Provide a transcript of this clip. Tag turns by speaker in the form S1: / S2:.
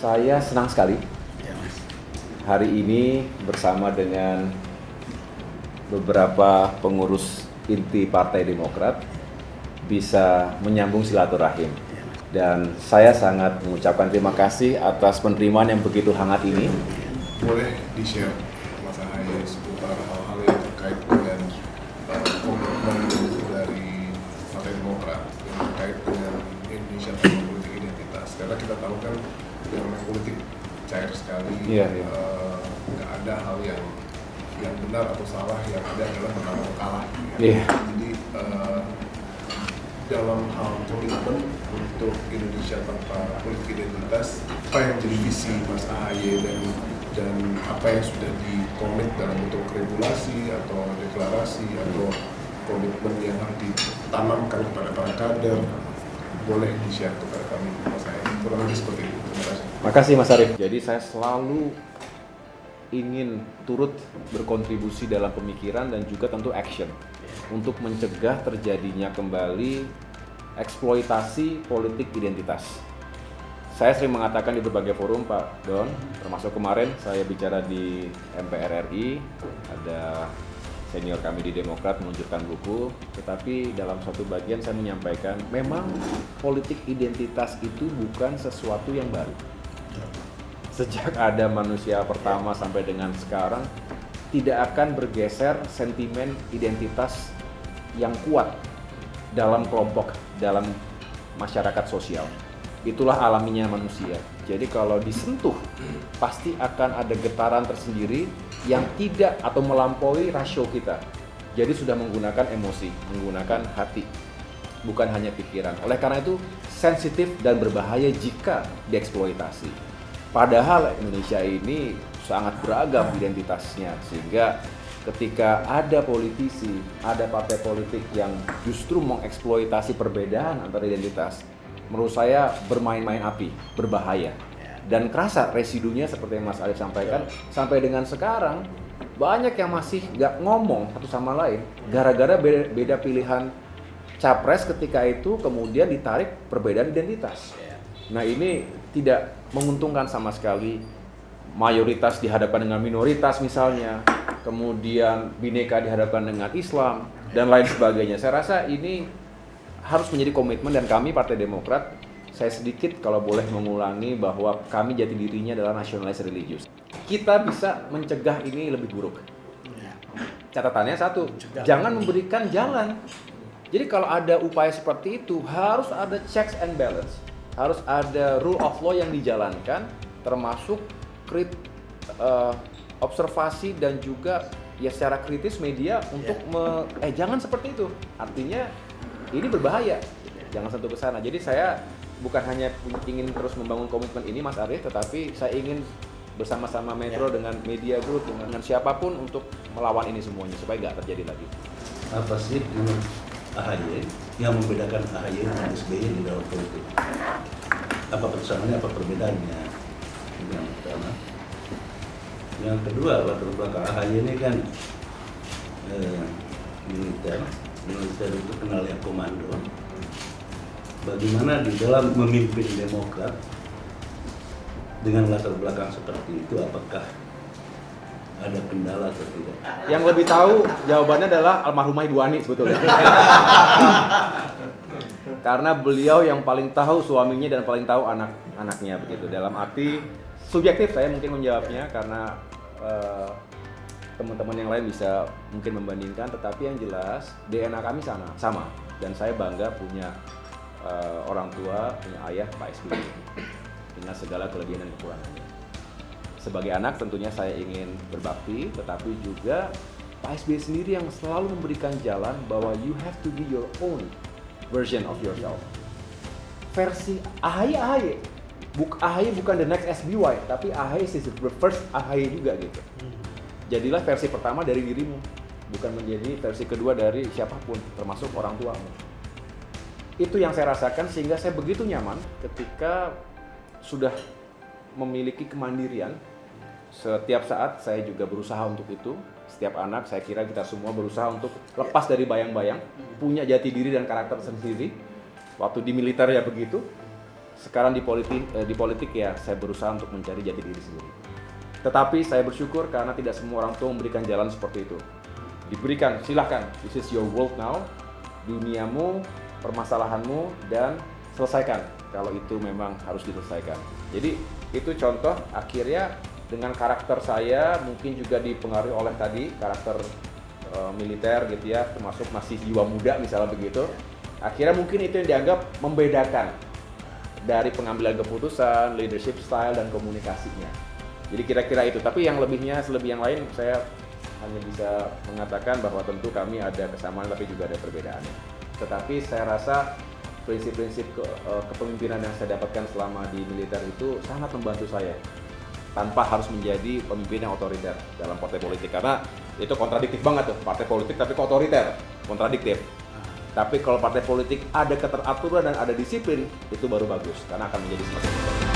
S1: Saya senang sekali hari ini bersama dengan beberapa pengurus inti Partai Demokrat bisa menyambung silaturahim. Dan saya sangat mengucapkan terima kasih atas penerimaan yang begitu hangat ini.
S2: Boleh di-share Mas Ahaye seputar hal-hal yang terkait dengan komitmen dari Partai Demokrat yang terkait dengan Indonesia tanpa politik identitas. Karena kita tahu kan dalam politik cair sekali, nggak ada hal yang benar atau salah, yang ada adalah menang atau kalah. Jadi dalam hal komitmen untuk Indonesia tanpa politik identitas, apa yang jadi visi Mas Ahaye dan apa yang sudah dikomit dalam bentuk regulasi atau deklarasi atau komitmen yang harus ditanamkan kepada para kader, boleh di-share kepada kami Mas Ahaye. Kurang lebih seperti itu. Terima kasih.
S1: Makasih Mas Arief. Jadi saya selalu ingin turut berkontribusi dalam pemikiran dan juga tentu action untuk mencegah terjadinya kembali eksploitasi politik identitas. Saya sering mengatakan di berbagai forum, Pak Don, termasuk kemarin saya bicara di MPR RI, ada senior kami di Demokrat menunjukkan buku, tetapi dalam satu bagian saya menyampaikan, memang politik identitas itu bukan sesuatu yang baru. Sejak ada manusia pertama sampai dengan sekarang, tidak akan bergeser sentimen identitas yang kuat dalam kelompok, dalam masyarakat sosial. Itulah alaminya manusia. Jadi kalau disentuh, pasti akan ada getaran tersendiri yang tidak atau melampaui rasio kita. Jadi sudah menggunakan emosi, menggunakan hati, bukan hanya pikiran. Oleh karena itu, sensitif dan berbahaya jika dieksploitasi. Padahal Indonesia ini sangat beragam identitasnya, sehingga ketika ada politisi, ada partai politik yang justru mengeksploitasi perbedaan antara identitas, menurut saya bermain-main api, berbahaya. Dan kerasa residunya seperti yang Mas Arief sampaikan, sampai dengan sekarang banyak yang masih nggak ngomong satu sama lain, gara-gara beda pilihan capres ketika itu kemudian ditarik perbedaan identitas. Nah ini tidak menguntungkan sama sekali. Mayoritas dihadapkan dengan minoritas misalnya, kemudian Bhinneka dihadapkan dengan Islam, dan lain sebagainya. Saya rasa ini harus menjadi komitmen, dan kami Partai Demokrat, saya sedikit kalau boleh mengulangi bahwa kami jati dirinya adalah nasionalis religius. Kita bisa mencegah ini lebih buruk. Catatannya satu, jangan memberikan jalan. Jadi kalau ada upaya seperti itu, harus ada checks and balance. Harus ada rule of law yang dijalankan, termasuk observasi dan juga ya secara kritis media untuk jangan seperti itu. Artinya ini berbahaya. Jangan sentuh ke sana. Jadi saya bukan hanya ingin terus membangun komitmen ini Mas Arief, tetapi saya ingin bersama-sama Metro dengan media group dengan siapapun untuk melawan ini semuanya supaya nggak terjadi lagi.
S3: Apa sih menurut Ahaye yang membedakan Ahaye dengan SBY di dalam politik? Apa persamaannya, apa perbedaannya? Yang pertama. Yang kedua, latar belakang Ahaye ini kan militer itu kenal yang komando. Bagaimana di dalam memimpin Demokrat dengan latar belakang seperti itu, apakah ada kendala atau tidak?
S1: Yang lebih tahu jawabannya adalah almarhumah Ibu Ani sebetulnya. Karena beliau yang paling tahu suaminya dan paling tahu anak-anaknya begitu. Dalam arti subjektif saya mungkin menjawabnya karena teman-teman yang lain bisa mungkin membandingkan, tetapi yang jelas DNA kami sama, dan saya bangga punya orang tua, punya ayah Pak SBY dengan segala kelebihan dan kekurangannya. Sebagai anak tentunya saya ingin berbakti, tetapi juga Pak SBY sendiri yang selalu memberikan jalan bahwa you have to be your own version of yourself. Versi Ahaye, Ahaye bukan the next SBY, tapi Ahaye is the first Ahaye juga gitu. Jadilah versi pertama dari dirimu, bukan menjadi versi kedua dari siapapun, termasuk orang tuamu. Itu yang saya rasakan sehingga saya begitu nyaman ketika sudah memiliki kemandirian. Setiap saat saya juga berusaha untuk itu. Setiap anak, saya kira kita semua berusaha untuk lepas dari bayang-bayang, punya jati diri dan karakter sendiri. Waktu di militer ya begitu. sekarang di politik ya saya berusaha untuk mencari jati diri sendiri. Tetapi saya bersyukur karena tidak semua orang tua memberikan jalan seperti itu. Diberikan, silahkan, this is your world now, duniamu, permasalahanmu, dan selesaikan kalau itu memang harus diselesaikan. Jadi itu contoh akhirnya dengan karakter saya mungkin juga dipengaruhi oleh tadi karakter militer gitu ya, termasuk masih jiwa muda misalnya begitu. Akhirnya mungkin itu yang dianggap membedakan dari pengambilan keputusan, leadership style, dan komunikasinya. Jadi kira-kira itu, tapi yang lebihnya, selebih yang lain saya hanya bisa mengatakan bahwa tentu kami ada kesamaan tapi juga ada perbedaannya. Tetapi saya rasa prinsip-prinsip kepemimpinan yang saya dapatkan selama di militer itu sangat membantu saya tanpa harus menjadi pemimpin yang otoriter dalam partai politik, karena itu kontradiktif banget tuh, partai politik tapi kok otoriter, kontradiktif. Tapi kalau partai politik ada keteraturan dan ada disiplin, itu baru bagus karena akan menjadi semakin baik.